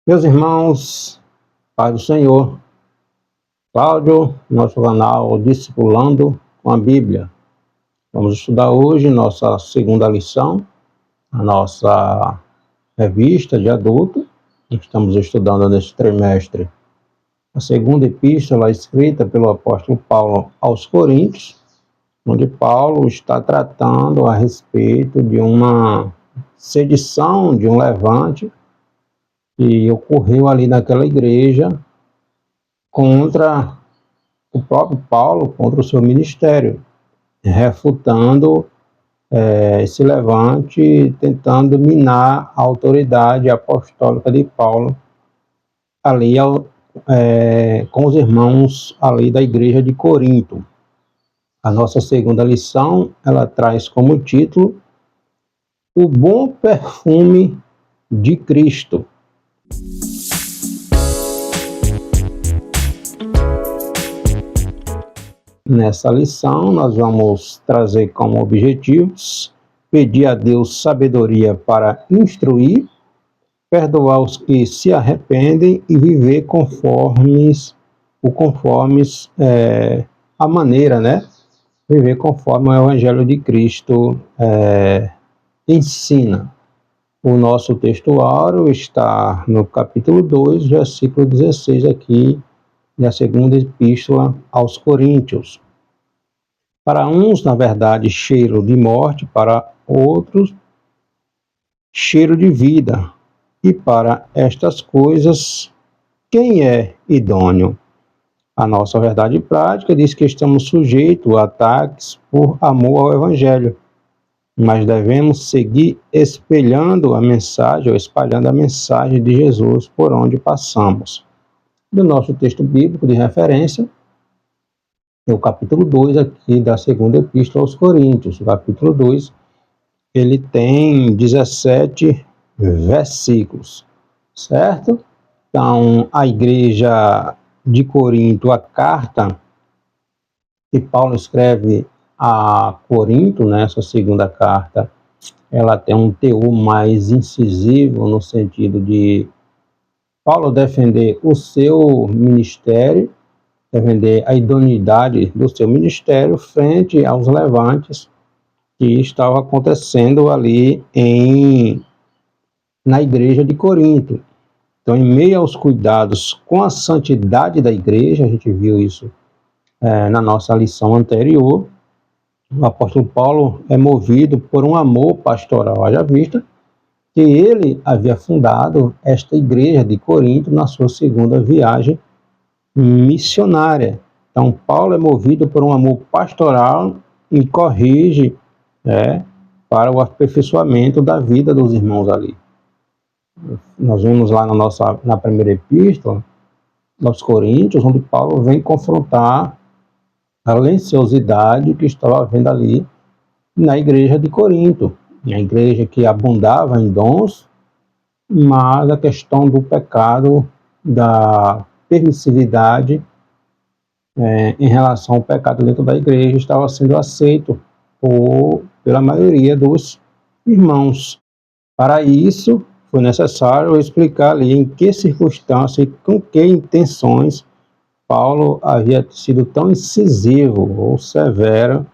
Meus irmãos, Pai do Senhor, Cláudio, nosso canal Discipulando com a Bíblia. Vamos estudar hoje nossa segunda lição, a nossa revista de adulto. Estamos estudando neste trimestre a segunda epístola escrita pelo apóstolo Paulo aos Coríntios, onde Paulo está tratando a respeito de uma sedição, de um levante que ocorreu ali naquela igreja contra o próprio Paulo, contra o seu ministério, refutando esse levante, tentando minar a autoridade apostólica de Paulo ali com os irmãos ali da igreja de Corinto. A nossa segunda lição, ela traz como título O Bom Perfume de Cristo. Nessa lição, nós vamos trazer como objetivos pedir a Deus sabedoria para instruir, perdoar os que se arrependem e viver conforme a maneira, né? Viver conforme o Evangelho de Cristo ensina. O nosso texto áureo está no capítulo 2, versículo 16 aqui, da segunda epístola aos Coríntios. Para uns, na verdade, cheiro de morte, para outros, cheiro de vida. E para estas coisas, quem é idôneo? A nossa verdade prática diz que estamos sujeitos a ataques por amor ao Evangelho, mas devemos seguir espalhando a mensagem de Jesus por onde passamos. Do nosso texto bíblico de referência, é o capítulo 2 aqui da segunda epístola aos Coríntios. O capítulo 2, ele tem 17 versículos, certo? Então, a igreja de Corinto, a carta que Paulo escreve a Corinto, nessa segunda carta, ela tem um teor mais incisivo, no sentido de Paulo defender o seu ministério, defender a idoneidade do seu ministério frente aos levantes que estavam acontecendo ali na igreja de Corinto. Então, em meio aos cuidados com a santidade da igreja, a gente viu isso na nossa lição anterior, o apóstolo Paulo é movido por um amor pastoral. Haja vista que ele havia fundado esta igreja de Corinto na sua segunda viagem missionária. Então, Paulo é movido por um amor pastoral e corrige para o aperfeiçoamento da vida dos irmãos ali. Nós vimos lá na primeira epístola, aos Coríntios, onde Paulo vem confrontar a lenciosidade que estava havendo ali na igreja de Corinto, a igreja que abundava em dons, mas a questão do pecado, da permissividade em relação ao pecado dentro da igreja estava sendo aceito pela maioria dos irmãos. Para isso, foi necessário explicar ali em que circunstâncias e com que intenções Paulo havia sido tão incisivo ou severo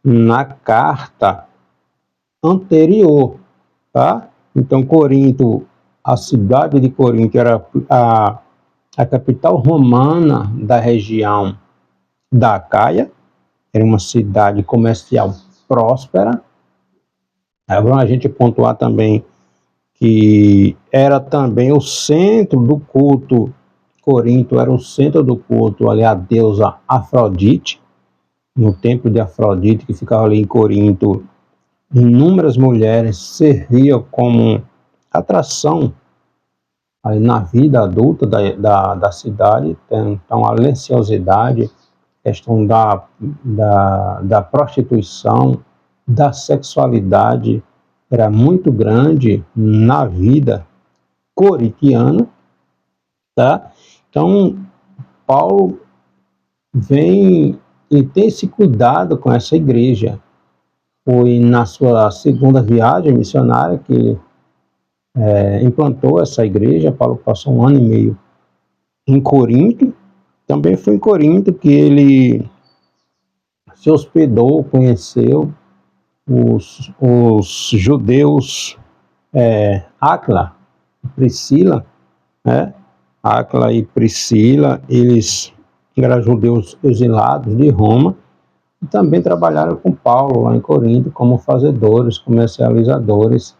na carta anterior, tá? Então, Corinto, a cidade de Corinto era a capital romana da região da Acaia, era uma cidade comercial próspera. É bom a gente pontuar também que era também o centro do culto. Corinto era o centro do culto ali à deusa Afrodite, no templo de Afrodite, que ficava ali em Corinto. Inúmeras mulheres serviam como atração aí na vida adulta da cidade. Então, a lenciosidade, questão da prostituição, da sexualidade, era muito grande na vida corintiana, tá? Então, Paulo vem e tem esse cuidado com essa igreja. Foi na sua segunda viagem missionária que implantou essa igreja. Paulo passou 1 ano e meio em Corinto. Também foi em Corinto que ele se hospedou, conheceu os judeus, Áquila e Priscila, né? Áquila e Priscila, eles eram judeus exilados de Roma, e também trabalharam com Paulo lá em Corinto como fazedores, comercializadores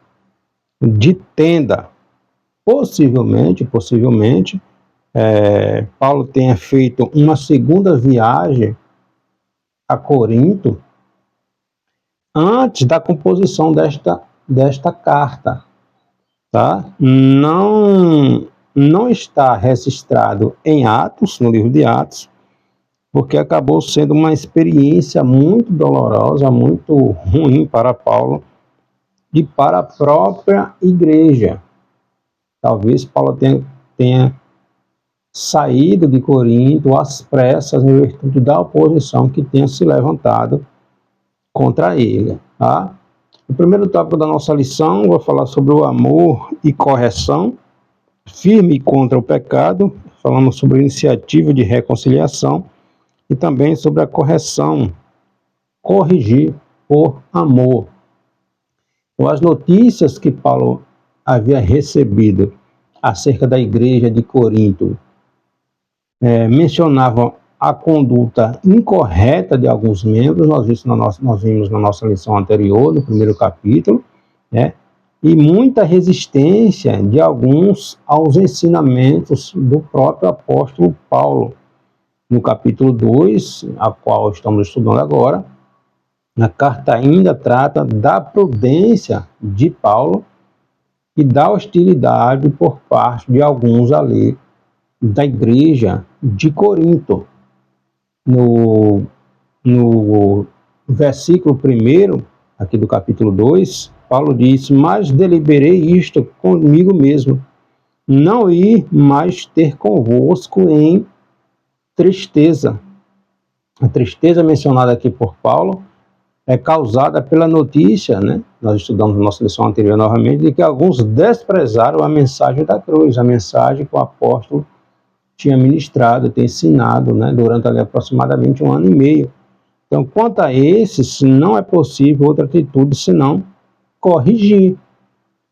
de tenda. Possivelmente, Paulo tenha feito uma segunda viagem a Corinto antes da composição desta carta, tá? Não está registrado em Atos, no livro de Atos, porque acabou sendo uma experiência muito dolorosa, muito ruim para Paulo e para a própria igreja. Talvez Paulo tenha saído de Corinto às pressas em virtude da oposição que tenha se levantado contra ele, tá? O primeiro tópico da nossa lição vai falar sobre o amor e correção, firme contra o pecado. Falamos sobre a iniciativa de reconciliação e também sobre a correção, corrigir por amor. Então, as notícias que Paulo havia recebido acerca da igreja de Corinto mencionavam a conduta incorreta de alguns membros. Nós vimos na nossa lição anterior, no primeiro capítulo, né? E muita resistência de alguns aos ensinamentos do próprio apóstolo Paulo. No capítulo 2, a qual estamos estudando agora, a carta ainda trata da prudência de Paulo e da hostilidade por parte de alguns ali da igreja de Corinto. No versículo 1, aqui do capítulo 2, Paulo diz: mas deliberei isto comigo mesmo, não ir mais ter convosco em tristeza. A tristeza mencionada aqui por Paulo é causada pela notícia, né? Nós estudamos na nossa lição anterior novamente, de que alguns desprezaram a mensagem da cruz, a mensagem que o apóstolo tinha ministrado, tinha ensinado, né? Durante ali, aproximadamente 1 ano e meio. Então, quanto a esses, não é possível outra atitude senão corrigir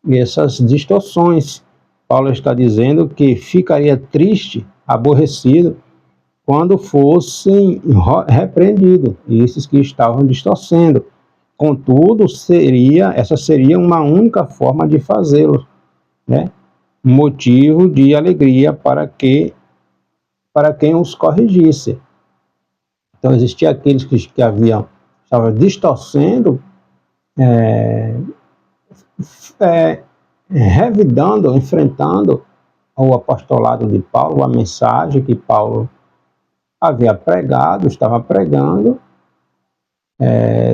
essas distorções. Paulo está dizendo que ficaria triste, aborrecido, quando fossem repreendidos, esses que estavam distorcendo. Contudo, essa seria uma única forma de fazê-lo, né? Motivo de alegria para quem os corrigisse. Então, existiam aqueles que estavam distorcendo, revidando, enfrentando o apostolado de Paulo, a mensagem que Paulo havia pregado, estava pregando,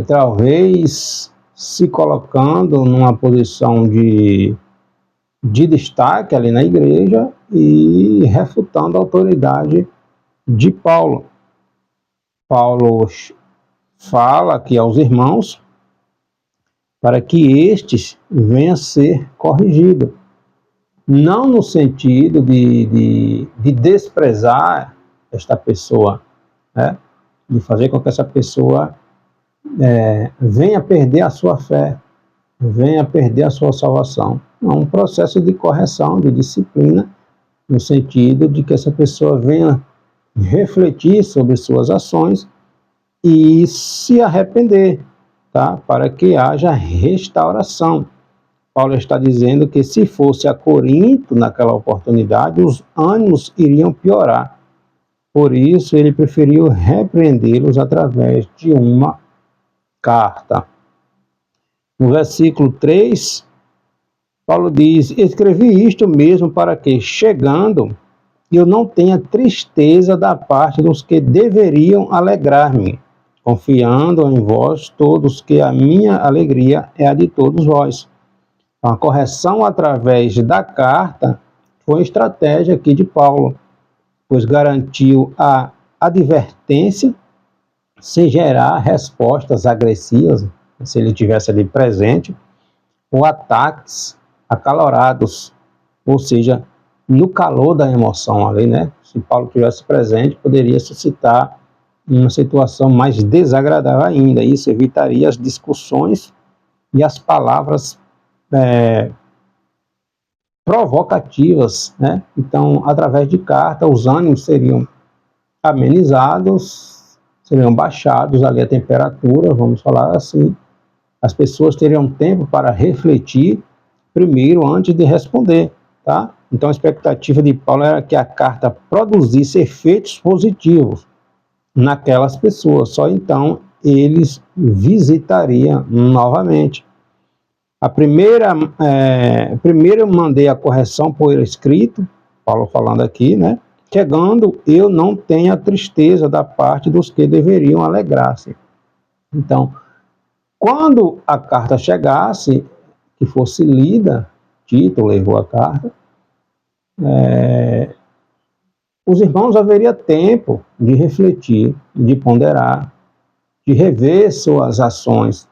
talvez se colocando numa posição de destaque ali na igreja e refutando a autoridade de Paulo. Paulo fala aqui aos irmãos para que estes venham a ser corrigidos, não no sentido de desprezar esta pessoa, né? De fazer com que essa pessoa venha perder a sua fé, venha perder a sua salvação. É um processo de correção, de disciplina, no sentido de que essa pessoa venha refletir sobre suas ações e se arrepender, tá? Para que haja restauração. Paulo está dizendo que se fosse a Corinto naquela oportunidade, os ânimos iriam piorar. Por isso, ele preferiu repreendê-los através de uma carta. No versículo 3, Paulo diz: escrevi isto mesmo para que, chegando, eu não tenha tristeza da parte dos que deveriam alegrar-me, confiando em vós todos que a minha alegria é a de todos vós. A correção através da carta foi estratégia aqui de Paulo, pois garantiu a advertência sem gerar respostas agressivas, se ele tivesse ali presente, ou ataques acalorados, ou seja, no calor da emoção ali, né? Se Paulo tivesse presente, poderia suscitar uma situação mais desagradável ainda. Isso evitaria as discussões e as palavras provocativas, né? Então, através de carta, os ânimos seriam amenizados, seriam baixados ali a temperatura, vamos falar assim. As pessoas teriam tempo para refletir primeiro antes de responder, tá? Então a expectativa de Paulo era que a carta produzisse efeitos positivos naquelas pessoas, só então eles visitariam novamente. Primeiro eu mandei a correção por escrito, Paulo falando aqui, né? Chegando, eu não tenho a tristeza da parte dos que deveriam alegrar-se. Então, quando a carta chegasse, que fosse lida, Tito levou a carta, os irmãos haveria tempo de refletir, de ponderar, de rever suas ações,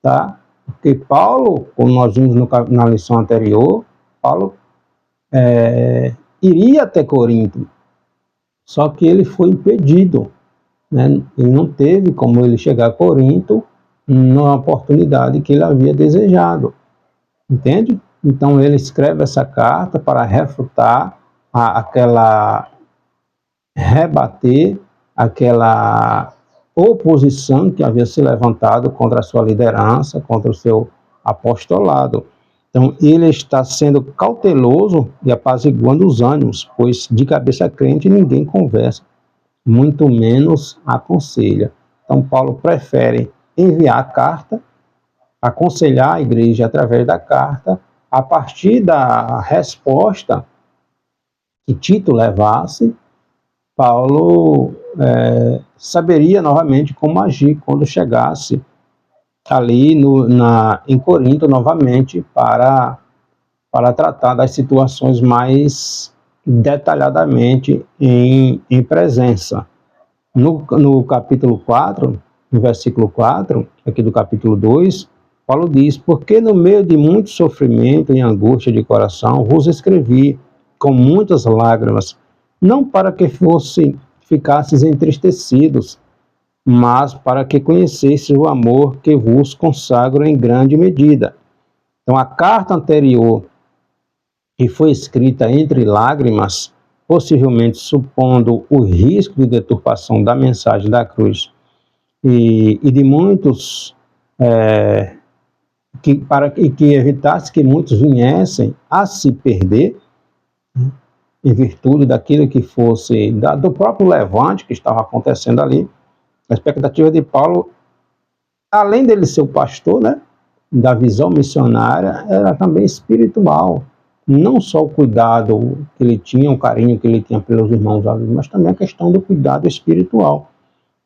tá? Porque Paulo, como nós vimos na lição anterior, Paulo iria até Corinto, só que ele foi impedido, né? Ele não teve como ele chegar a Corinto na oportunidade que ele havia desejado, entende? Então ele escreve essa carta para refutar rebater aquela oposição que havia se levantado contra a sua liderança, contra o seu apostolado. Então ele está sendo cauteloso e apaziguando os ânimos, pois de cabeça crente ninguém conversa, muito menos aconselha. Então Paulo prefere enviar a carta, aconselhar a igreja através da carta, a partir da resposta que Tito levasse, Paulo saberia novamente como agir quando chegasse ali em Corinto novamente para tratar das situações mais detalhadamente em presença. No capítulo 4, no versículo 4, aqui do capítulo 2, Paulo diz: porque no meio de muito sofrimento e angústia de coração vos escrevi com muitas lágrimas, não para que ficasseis entristecidos, mas para que conhecesseis o amor que vos consagro em grande medida. Então a carta anterior, que foi escrita entre lágrimas, possivelmente supondo o risco de deturpação da mensagem da cruz e de muitos, que evitasse que muitos viessem a se perder, em virtude daquilo que fosse, do próprio levante que estava acontecendo ali. A expectativa de Paulo, além dele ser o pastor, né, da visão missionária, era também espiritual. Não só o cuidado que ele tinha, o carinho que ele tinha pelos irmãos ali, mas também a questão do cuidado espiritual,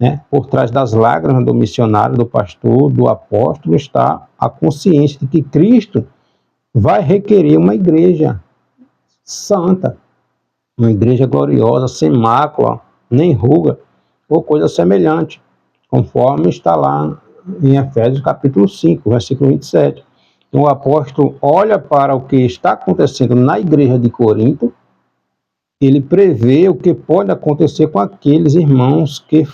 né? Por trás das lágrimas do missionário, do pastor, do apóstolo, está a consciência de que Cristo vai requerer uma igreja santa, uma igreja gloriosa, sem mácula, nem ruga, ou coisa semelhante, conforme está lá em Efésios capítulo 5, versículo 27. Então o apóstolo olha para o que está acontecendo na igreja de Corinto, ele prevê o que pode acontecer com aqueles irmãos que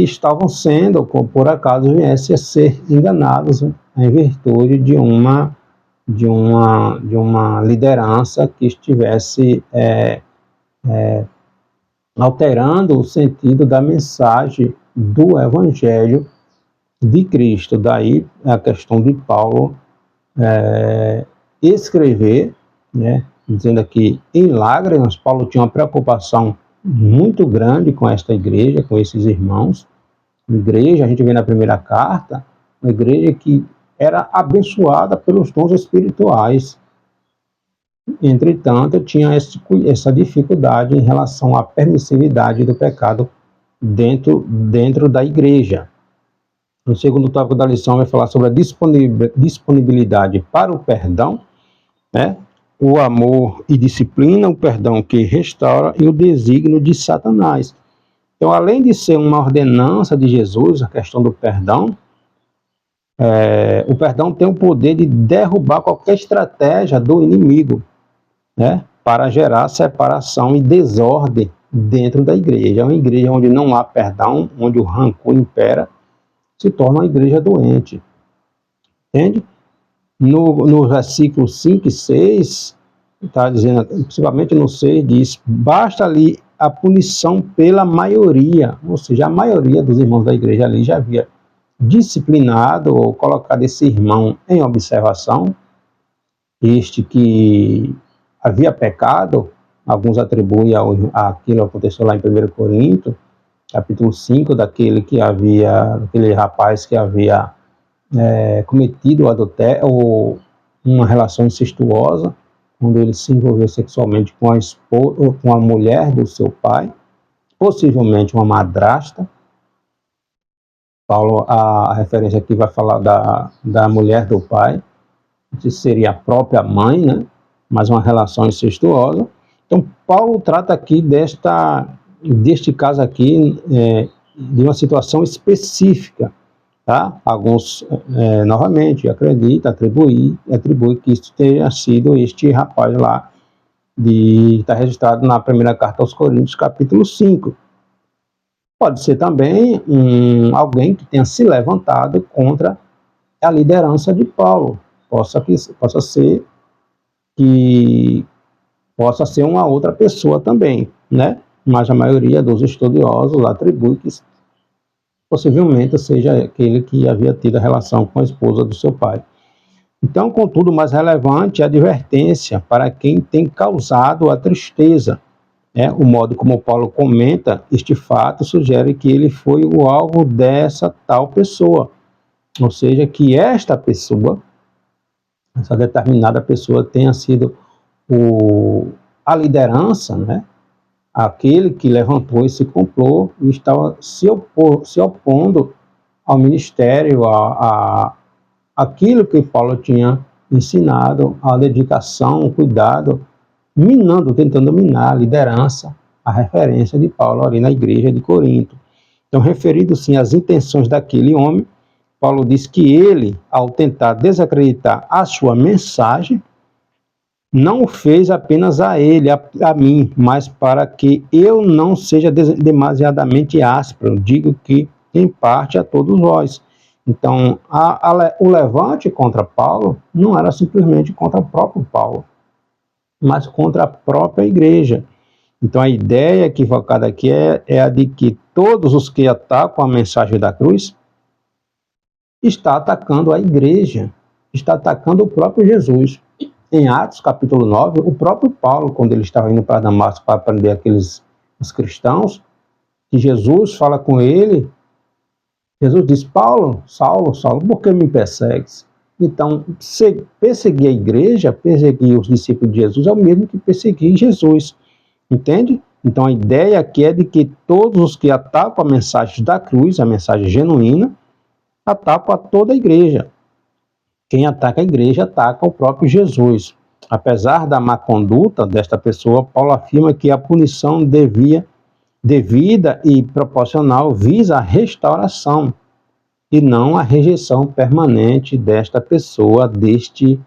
estavam sendo, ou por acaso viessem a ser enganados em virtude de uma liderança que estivesse alterando o sentido da mensagem do Evangelho de Cristo. Daí a questão de Paulo escrever, né, dizendo aqui em lágrimas. Paulo tinha uma preocupação muito grande com esta igreja, com esses irmãos. A igreja, a gente vê na primeira carta, uma igreja que era abençoada pelos dons espirituais. Entretanto, tinha essa dificuldade em relação à permissividade do pecado dentro da igreja. No segundo tópico da lição vai falar sobre a disponibilidade para o perdão, né? O amor e disciplina, o perdão que restaura e o desígnio de Satanás. Então, além de ser uma ordenança de Jesus, a questão do perdão, O perdão tem o poder de derrubar qualquer estratégia do inimigo, né, para gerar separação e desordem dentro da igreja. Uma igreja onde não há perdão, onde o rancor impera, se torna uma igreja doente. Entende? No versículo 5 e 6, está dizendo, principalmente no 6, diz: basta ali a punição pela maioria, ou seja, a maioria dos irmãos da igreja ali já havia disciplinado ou colocado esse irmão em observação, este que havia pecado. Alguns atribuem aquilo que aconteceu lá em 1 Coríntios, capítulo 5, daquele rapaz que havia cometido o adultério, ou uma relação incestuosa, quando ele se envolveu sexualmente com a esposa, com a mulher do seu pai, possivelmente uma madrasta. Paulo, a referência aqui vai falar da mulher do pai, que seria a própria mãe, né? Mas uma relação incestuosa. Então, Paulo trata aqui deste caso aqui, de uma situação específica, tá? Alguns, novamente, atribui que isso tenha sido este rapaz lá, está registrado na primeira carta aos Coríntios, capítulo 5. Pode ser também alguém que tenha se levantado contra a liderança de Paulo. Possa ser uma outra pessoa também, né? Mas a maioria dos estudiosos atribui que possivelmente seja aquele que havia tido a relação com a esposa do seu pai. Então, contudo, mais relevante é a advertência para quem tem causado a tristeza. O modo como Paulo comenta este fato sugere que ele foi o alvo dessa tal pessoa. Ou seja, que esta pessoa, essa determinada pessoa, tenha sido a liderança, né? Aquele que levantou esse complô e estava se opondo ao ministério, aquilo que Paulo tinha ensinado, a dedicação, o cuidado, tentando minar a liderança, a referência de Paulo ali na igreja de Corinto. Então, referido-se às intenções daquele homem, Paulo diz que ele, ao tentar desacreditar a sua mensagem, não o fez apenas a ele, a mim, mas para que eu não seja demasiadamente áspero, digo que em parte a todos vós. Então, o levante contra Paulo não era simplesmente contra o próprio Paulo, mas contra a própria igreja. Então, a ideia equivocada aqui é a de que todos os que atacam a mensagem da cruz está atacando a igreja, está atacando o próprio Jesus. Em Atos, capítulo 9, o próprio Paulo, quando ele estava indo para Damasco para prender os cristãos, que Jesus fala com ele, Jesus diz: Paulo, Saulo, por que me persegues? Então, perseguir a igreja, perseguir os discípulos de Jesus, é o mesmo que perseguir Jesus. Entende? Então, a ideia aqui é de que todos os que atacam a mensagem da cruz, a mensagem genuína, atacam a toda a igreja. Quem ataca a igreja ataca o próprio Jesus. Apesar da má conduta desta pessoa, Paulo afirma que a punição devida e proporcional visa a restauração e não a rejeição permanente desta pessoa, que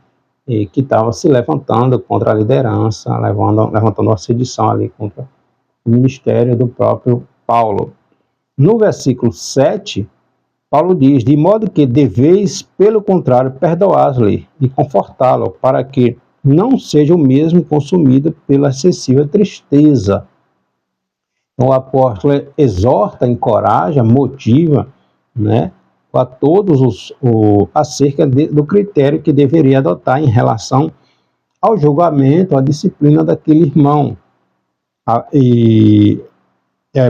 estava se levantando contra a liderança, levantando uma sedição ali contra o ministério do próprio Paulo. No versículo 7, Paulo diz: de modo que deveis, pelo contrário, perdoar-lhe e confortá-lo, para que não seja o mesmo consumido pela excessiva tristeza. O apóstolo exorta, encoraja, motiva, né, a todos acerca do critério que deveria adotar em relação ao julgamento, à disciplina daquele irmão.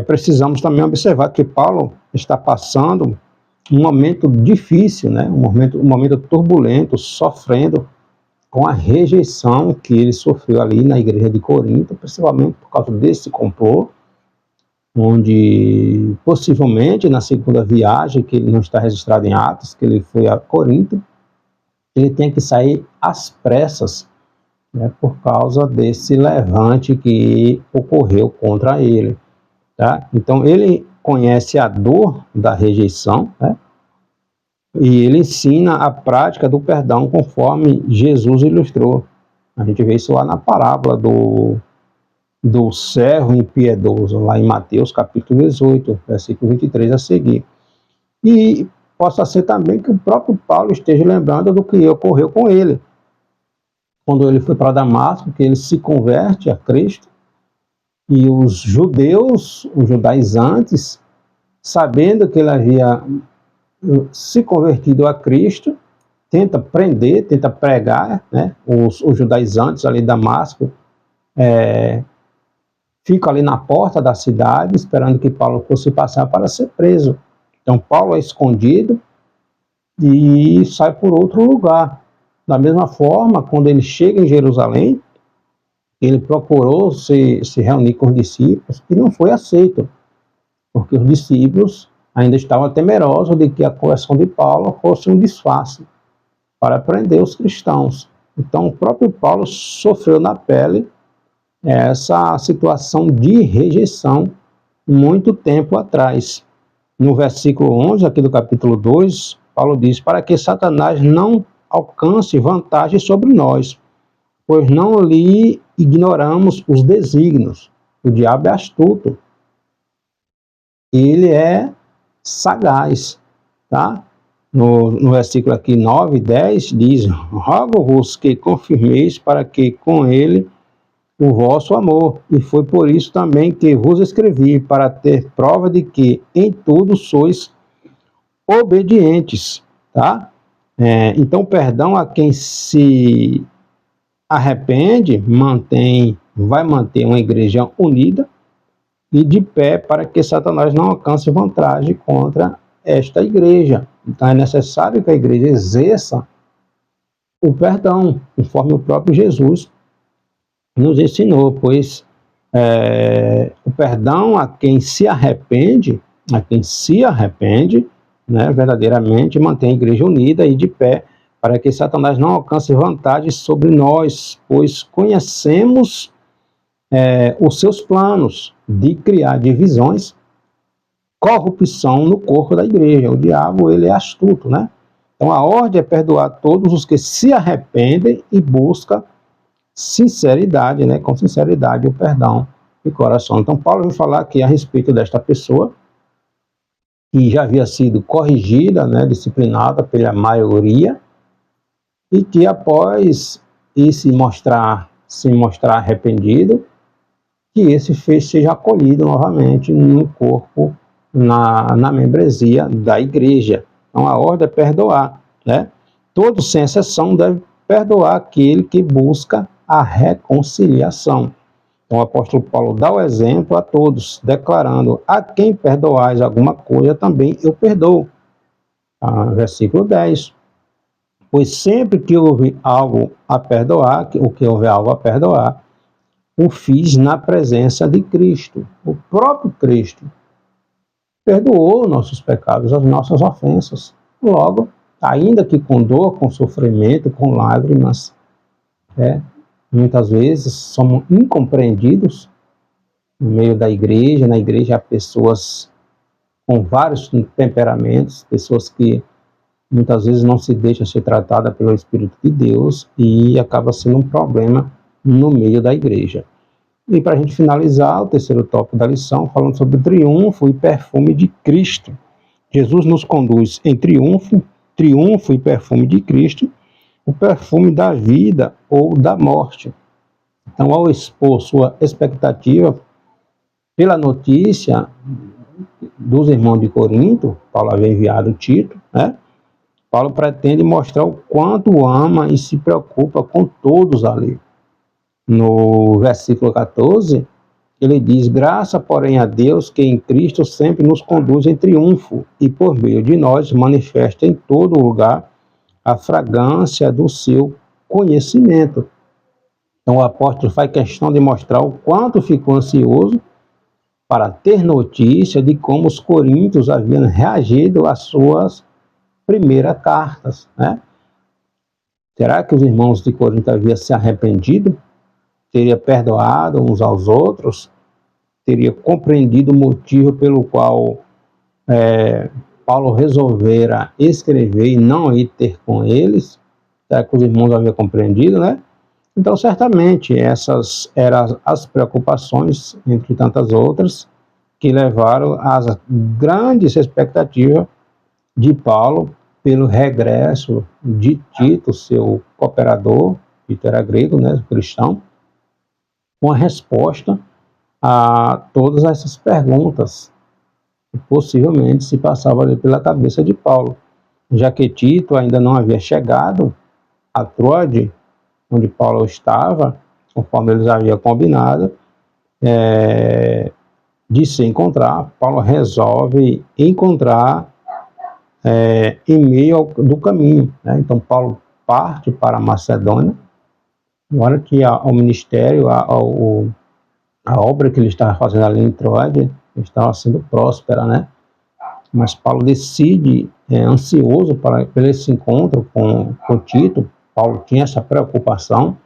Precisamos também observar que Paulo está passando um momento difícil, né? um momento turbulento, sofrendo com a rejeição que ele sofreu ali na igreja de Corinto, principalmente por causa desse complô, onde possivelmente na segunda viagem, que ele não está registrado em Atos, que ele foi a Corinto, ele tem que sair às pressas, né, por causa desse levante que ocorreu contra ele. Tá? Então ele conhece a dor da rejeição, né? E ele ensina a prática do perdão conforme Jesus ilustrou. A gente vê isso lá na parábola do servo impiedoso, lá em Mateus capítulo 18, versículo 23 a seguir. E possa ser também que o próprio Paulo esteja lembrando do que ocorreu com ele. Quando ele foi para Damasco, que ele se converte a Cristo, e os judeus, os judaizantes, sabendo que ele havia se convertido a Cristo, tenta prender, tenta pregar, né? Os judaizantes ali de Damasco ficam ali na porta da cidade, esperando que Paulo fosse passar para ser preso. Então Paulo é escondido e sai por outro lugar. Da mesma forma, quando ele chega em Jerusalém, ele procurou se reunir com os discípulos e não foi aceito, porque os discípulos ainda estavam temerosos de que a conversão de Paulo fosse um disfarce para prender os cristãos. Então, o próprio Paulo sofreu na pele essa situação de rejeição muito tempo atrás. No versículo 11, aqui do capítulo 2, Paulo diz: para que Satanás não alcance vantagem sobre nós, pois não lhe ignoramos os desígnios. O diabo é astuto. Ele é sagaz, tá? No versículo aqui 9 e 10 diz: rogo-vos que confirmeis para que com ele o vosso amor, e foi por isso também que vos escrevi, para ter prova de que em tudo sois obedientes, tá? Então, perdão a quem se arrepende, vai manter uma igreja unida e de pé para que Satanás não alcance vantagem contra esta igreja. Então é necessário que a igreja exerça o perdão, conforme o próprio Jesus nos ensinou, pois o perdão a quem se arrepende, né, verdadeiramente mantém a igreja unida e de pé, para que Satanás não alcance vantagem sobre nós, pois conhecemos os seus planos de criar divisões, corrupção no corpo da igreja. O diabo, ele é astuto, né? Então a ordem é perdoar todos os que se arrependem e buscam sinceridade, né? Com sinceridade o perdão de coração. Então Paulo vai falar aqui a respeito desta pessoa que já havia sido corrigida, né, disciplinada pela maioria, e que após se mostrar arrependido, que esse seja acolhido novamente no corpo, na membresia da igreja. Então a ordem é perdoar, né? Todos, sem exceção, devem perdoar aquele que busca a reconciliação. Então o apóstolo Paulo dá o exemplo a todos, declarando: a quem perdoais alguma coisa, também eu perdoo. Versículo 10. Pois sempre que houve algo a perdoar, o fiz na presença de Cristo. O próprio Cristo perdoou nossos pecados, as nossas ofensas. Logo, ainda que com dor, com sofrimento, com lágrimas, muitas vezes somos incompreendidos no meio da igreja. Na igreja há pessoas com vários temperamentos, pessoas que muitas vezes não se deixam ser tratadas pelo Espírito de Deus e acaba sendo um problema no meio da igreja. E para a gente finalizar, o terceiro tópico da lição, falando sobre o triunfo e perfume de Cristo. Jesus nos conduz em triunfo e perfume de Cristo, o perfume da vida ou da morte. Então, ao expor sua expectativa pela notícia dos irmãos de Corinto, Paulo havia enviado Tito, né? Paulo pretende mostrar o quanto ama e se preocupa com todos ali. No versículo 14, ele diz: graça, porém, a Deus, que em Cristo sempre nos conduz em triunfo, e por meio de nós manifesta em todo lugar a fragrância do seu conhecimento. Então o apóstolo faz questão de mostrar o quanto ficou ansioso para ter notícia de como os coríntios haviam reagido às suas primeiras cartas, né? Será que os irmãos de Corinto haviam se arrependido? Teria perdoado uns aos outros? Teria compreendido o motivo pelo qual Paulo resolvera escrever e não ir ter com eles, que os irmãos haviam compreendido, né? Então, certamente, essas eram as preocupações, entre tantas outras, que levaram às grandes expectativas de Paulo pelo regresso de Tito, seu cooperador. Tito era grego, né, cristão, com a resposta a todas essas perguntas que possivelmente se passavam ali pela cabeça de Paulo, já que Tito ainda não havia chegado a Troade, onde Paulo estava, conforme eles haviam combinado, de se encontrar. Paulo resolve encontrar em meio do caminho, né? Então Paulo parte para a Macedônia, agora que o ministério, a obra que ele estava fazendo ali em Troade estava sendo próspera, né? Mas Paulo decide, ansioso por esse encontro com Tito. Paulo tinha essa preocupação,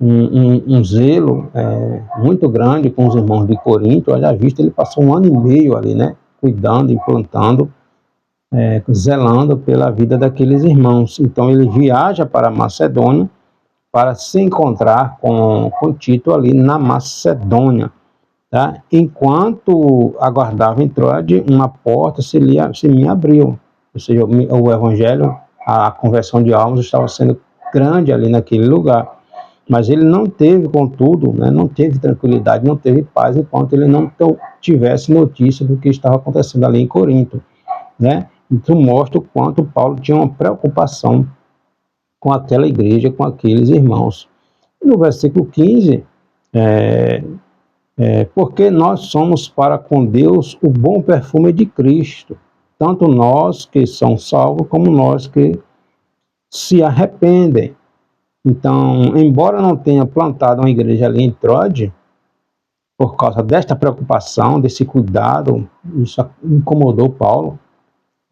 um zelo muito grande com os irmãos de Corinto. Olha, visto, ele passou 1 ano e meio ali, né? Cuidando, implantando, zelando pela vida daqueles irmãos. Então ele viaja para a Macedônia para se encontrar com Tito ali na Macedônia, tá? Enquanto aguardava em Troade, uma porta se me abriu, ou seja, o evangelho, a conversão de almas estava sendo grande ali naquele lugar, mas ele não teve, contudo, né, não teve tranquilidade, não teve paz, enquanto ele não tivesse notícia do que estava acontecendo ali em Corinto, né? Isso mostra o quanto Paulo tinha uma preocupação com aquela igreja, com aqueles irmãos. No versículo 15, porque nós somos para com Deus o bom perfume de Cristo, tanto nós que somos salvos, como nós que se arrependem. Então, embora não tenha plantado uma igreja ali em Troade, por causa desta preocupação, desse cuidado, isso incomodou Paulo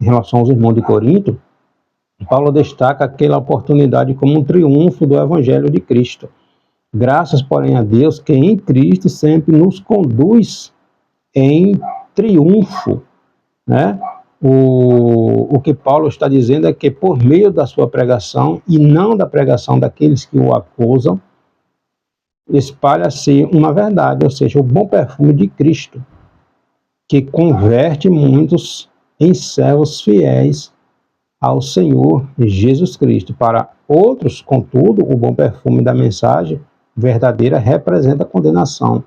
em relação aos irmãos de Corinto. Paulo destaca aquela oportunidade como um triunfo do Evangelho de Cristo. Graças, porém, a Deus que em Cristo sempre nos conduz em triunfo, né? O que Paulo está dizendo é que por meio da sua pregação e não da pregação daqueles que o acusam, espalha-se uma verdade, ou seja, o bom perfume de Cristo, que converte muitos em servos fiéis ao Senhor Jesus Cristo. Para outros, contudo, o bom perfume da mensagem verdadeira representa condenação.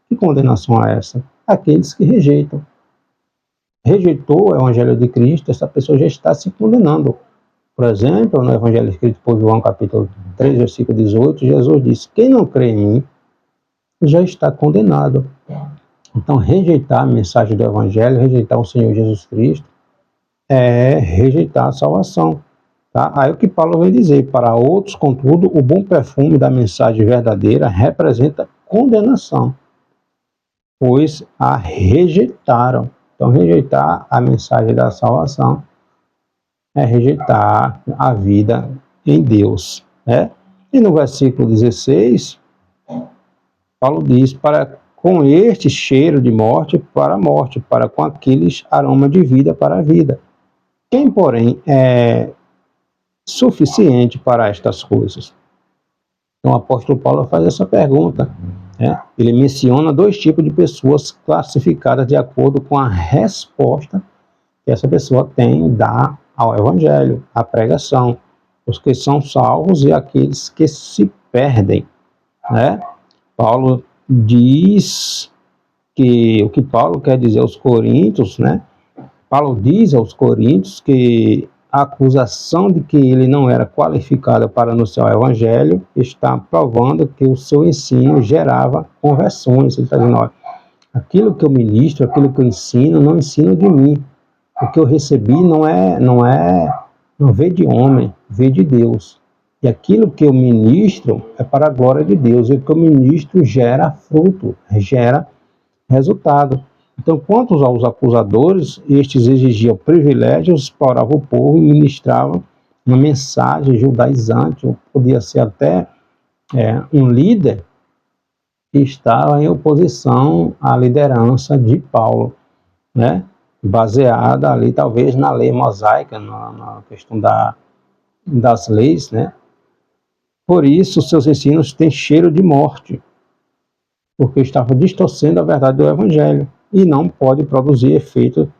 Que condenação é essa? Aqueles que rejeitam. Rejeitou o Evangelho de Cristo, essa pessoa já está se condenando. Por exemplo, no Evangelho escrito por João, capítulo 3, versículo 18, Jesus disse: quem não crê em mim já está condenado. Então, rejeitar a mensagem do Evangelho, rejeitar o Senhor Jesus Cristo, é rejeitar a salvação. Tá? Aí o que Paulo vem dizer: para outros, contudo, o bom perfume da mensagem verdadeira representa condenação, pois a rejeitaram. Então, rejeitar a mensagem da salvação é rejeitar a vida em Deus, né? E no versículo 16, Paulo diz: para com este cheiro de morte para a morte, para com aqueles aroma de vida para a vida. Quem, porém, é suficiente para estas coisas? Então, o apóstolo Paulo faz essa pergunta, né? Ele menciona 2 tipos de pessoas classificadas de acordo com a resposta que essa pessoa tem dá ao Evangelho, à pregação: os que são salvos e aqueles que se perdem, né? Paulo diz que o que Paulo quer dizer aos Coríntios, né? Paulo diz aos Coríntios que a acusação de que ele não era qualificado para anunciar o Evangelho está provando que o seu ensino gerava conversões. Ele está dizendo: olha, aquilo que eu ministro, aquilo que eu ensino, não ensino de mim. O que eu recebi não veio de homem, veio de Deus. E aquilo que eu ministro é para a glória de Deus. E o que eu ministro gera fruto, gera resultado. Então, quanto aos acusadores, estes exigiam privilégios, exploravam o povo e ministravam uma mensagem judaizante, ou podia ser até um líder que estava em oposição à liderança de Paulo, né? baseada ali talvez na lei mosaica, na questão das leis, né? Por isso, seus ensinos têm cheiro de morte, porque estava distorcendo a verdade do Evangelho e não pode produzir efeito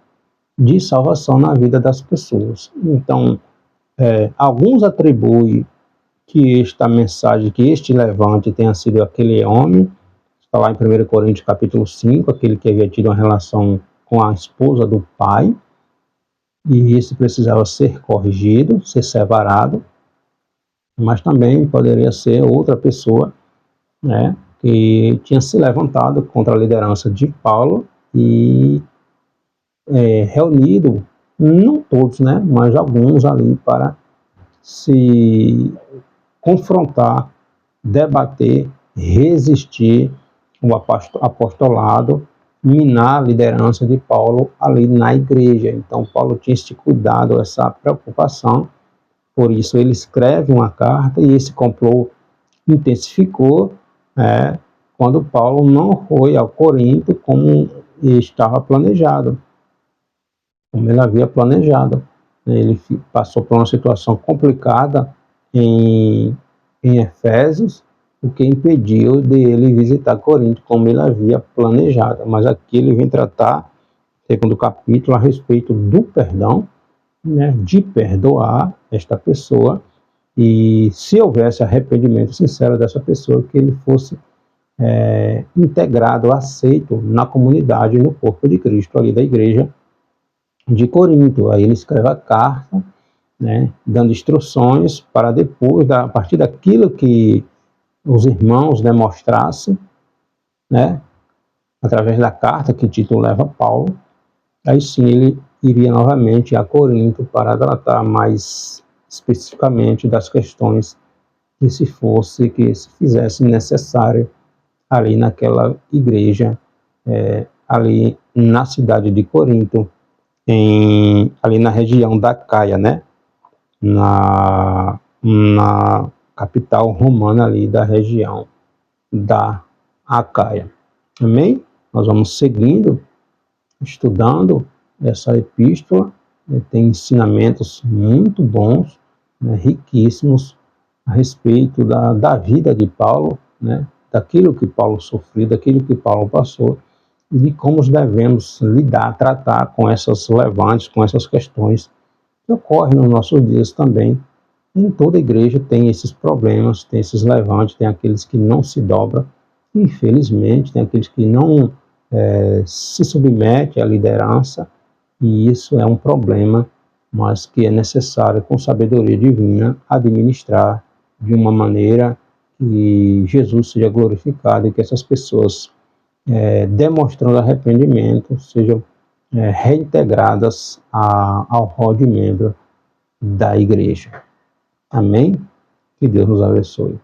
de salvação na vida das pessoas. Então, alguns atribuem que esta mensagem, que este levante tenha sido aquele homem, está lá em 1 Coríntios capítulo 5, aquele que havia tido uma relação com a esposa do pai, e isso precisava ser corrigido, ser separado, mas também poderia ser outra pessoa, né, que tinha se levantado contra a liderança de Paulo e reunido, não todos, né, mas alguns ali para se confrontar, debater, resistir o apostolado, minar a liderança de Paulo ali na igreja. Então, Paulo tinha esse cuidado, essa preocupação, por isso ele escreve uma carta e esse complô intensificou quando Paulo não foi ao Corinto como estava planejado, como ele havia planejado. Ele passou por uma situação complicada em Efésios, o que impediu dele visitar Corinto como ele havia planejado. Mas aqui ele vem tratar, segundo capítulo, a respeito do perdão, né, de perdoar esta pessoa, e se houvesse arrependimento sincero dessa pessoa, que ele fosse integrado, aceito na comunidade, no corpo de Cristo, ali da igreja de Corinto. Aí ele escreve a carta, né, dando instruções para depois, a partir daquilo que os irmãos demonstrassem, né, através da carta que Tito leva a Paulo, aí sim ele iria novamente a Corinto para tratar mais especificamente das questões que se fizesse necessário ali naquela igreja, ali na cidade de Corinto, ali na região da Caia, né? Na capital romana ali da região da Acaia. Amém? Nós vamos seguindo, estudando essa epístola, tem ensinamentos muito bons, né, riquíssimos a respeito da vida de Paulo, né, daquilo que Paulo sofreu, daquilo que Paulo passou, e de como devemos lidar, tratar com essas levantes, com essas questões que ocorrem nos nossos dias também. Em toda igreja tem esses problemas, tem esses levantes, tem aqueles que não se dobram, infelizmente, tem aqueles que não se submetem à liderança, e isso é um problema, mas que é necessário, com sabedoria divina, administrar de uma maneira que Jesus seja glorificado e que essas pessoas, demonstrando arrependimento, sejam reintegradas ao rol de membro da igreja. Amém? Que Deus nos abençoe.